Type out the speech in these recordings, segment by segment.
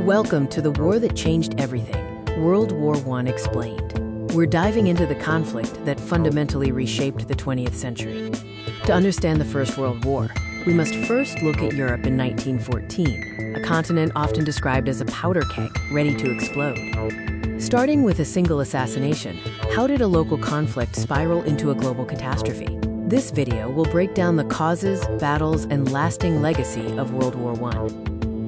Welcome to the war that changed everything, World War I Explained. We're diving into the conflict that fundamentally reshaped the 20th century. To understand the First World War, we must first look at Europe in 1914, a continent often described as a powder keg ready to explode. Starting with a single assassination, how did a local conflict spiral into a global catastrophe? This video will break down the causes, battles, and lasting legacy of World War I.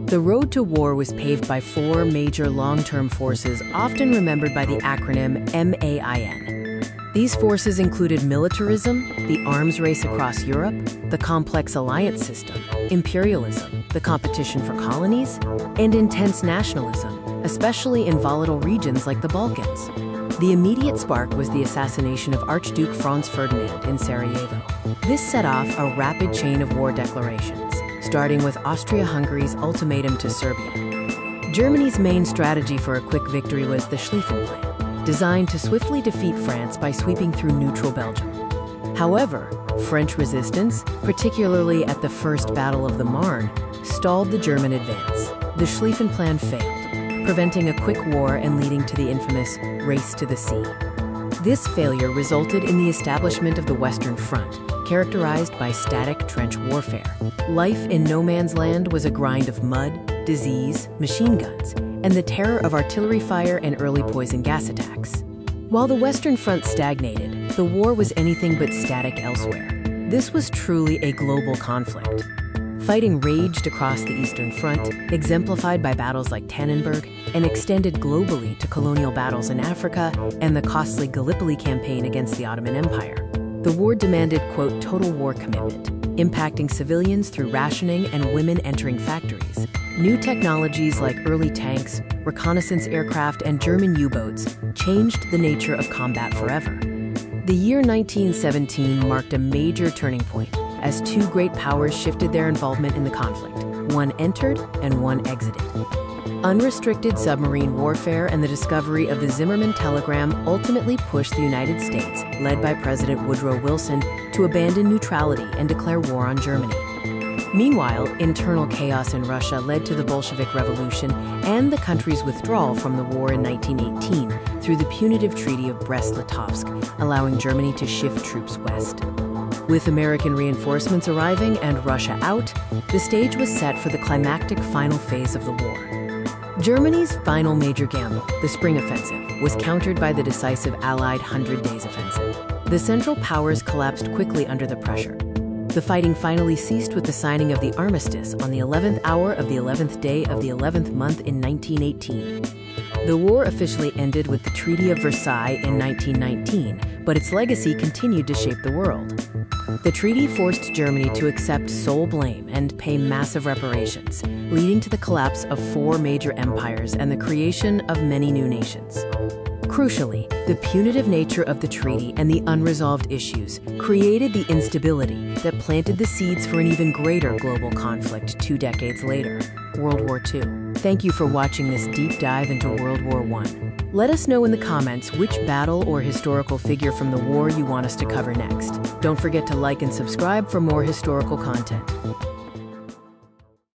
The road to war was paved by four major long-term forces, often remembered by the acronym M.A.I.N. These forces included militarism, the arms race across Europe, the complex alliance system, imperialism, the competition for colonies, and intense nationalism, especially in volatile regions like the Balkans. The immediate spark was the assassination of Archduke Franz Ferdinand in Sarajevo. This set off a rapid chain of war declarations, starting with Austria-Hungary's ultimatum to Serbia. Germany's main strategy for a quick victory was the Schlieffen Plan, designed to swiftly defeat France by sweeping through neutral Belgium. However, French resistance, particularly at the First Battle of the Marne, stalled the German advance. The Schlieffen Plan failed, preventing a quick war and leading to the infamous race to the sea. This failure resulted in the establishment of the Western Front, characterized by static trench warfare. Life in no man's land was a grind of mud, disease, machine guns, and the terror of artillery fire and early poison gas attacks. While the Western Front stagnated, the war was anything but static elsewhere. This was truly a global conflict. Fighting raged across the Eastern Front, exemplified by battles like Tannenberg, and extended globally to colonial battles in Africa and the costly Gallipoli campaign against the Ottoman Empire. The war demanded, quote, total war commitment, impacting civilians through rationing and women entering factories. New technologies like early tanks, reconnaissance aircraft, and German U-boats changed the nature of combat forever. The year 1917 marked a major turning point as two great powers shifted their involvement in the conflict. One entered and one exited. Unrestricted submarine warfare and the discovery of the Zimmermann telegram ultimately pushed the United States, led by President Woodrow Wilson, to abandon neutrality and declare war on Germany. Meanwhile, internal chaos in Russia led to the Bolshevik Revolution and the country's withdrawal from the war in 1918 through the punitive Treaty of Brest-Litovsk, allowing Germany to shift troops west. With American reinforcements arriving and Russia out, the stage was set for the climactic final phase of the war. Germany's final major gamble, the Spring Offensive, was countered by the decisive Allied 100 Days Offensive. The Central Powers collapsed quickly under the pressure. The fighting finally ceased with the signing of the armistice on the 11th hour of the 11th day of the 11th month in 1918. The war officially ended with the Treaty of Versailles in 1919, but its legacy continued to shape the world. The treaty forced Germany to accept sole blame and pay massive reparations, leading to the collapse of four major empires and the creation of many new nations. Crucially, the punitive nature of the treaty and the unresolved issues created the instability that planted the seeds for an even greater global conflict 2 decades later, World War II. Thank you for watching this deep dive into World War I. Let us know in the comments which battle or historical figure from the war you want us to cover next. Don't forget to like and subscribe for more historical content.